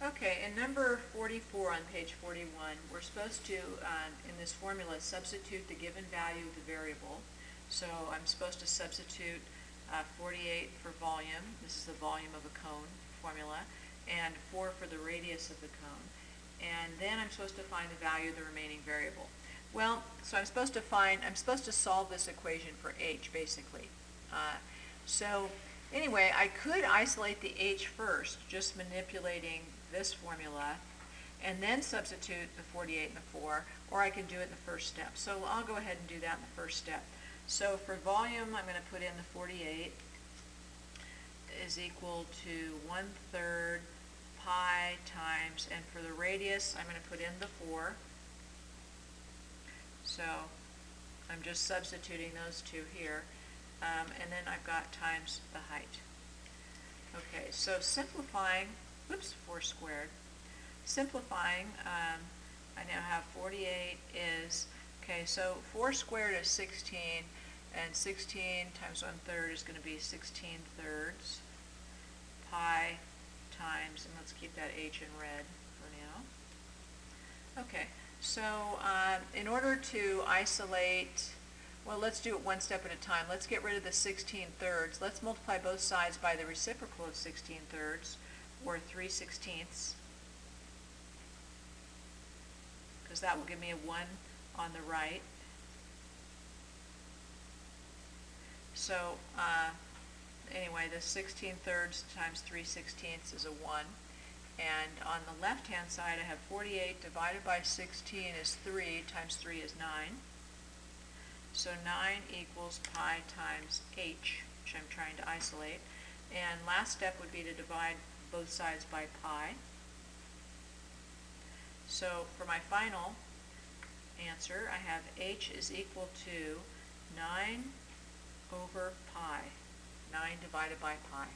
Okay, in number 44 on page 41, we're supposed to, in this formula, substitute the given value of the variable. So I'm supposed to substitute 48 for volume. This is the volume of a cone formula, and 4 for the radius of the cone. And then I'm supposed to find the value of the remaining variable. Well, so I'm supposed to solve this equation for h, basically. So anyway, I could isolate the h first, just manipulating this formula, and then substitute the 48 and the 4, or I can do it in the first step. So I'll go ahead and do that in the first step. So for volume, I'm going to put in the 48 is equal to 1/3 pi times, and for the radius, I'm going to put in the 4. So I'm just substituting those two here, and then I've got times the height. Okay, so simplifying, 4 squared. Simplifying, I now have 48 is, okay, so 4 squared is 16, and 16 times 1/3 is going to be 16/3 pi times, and let's keep that h in red for now. Okay, so in order to isolate, well, let's do it one step at a time. Let's get rid of the 16/3. Let's multiply both sides by the reciprocal of 16/3, or 3/16, because that will give me a 1 on the right. So anyway, the 16/3 times 3/16 is a 1. And on the left-hand side, I have 48 divided by 16 is 3, times 3 is 9. So 9 equals pi times h, which I'm trying to isolate. And last step would be to divide both sides by pi. So for my final answer, I have h is equal to 9 over pi, 9 divided by pi.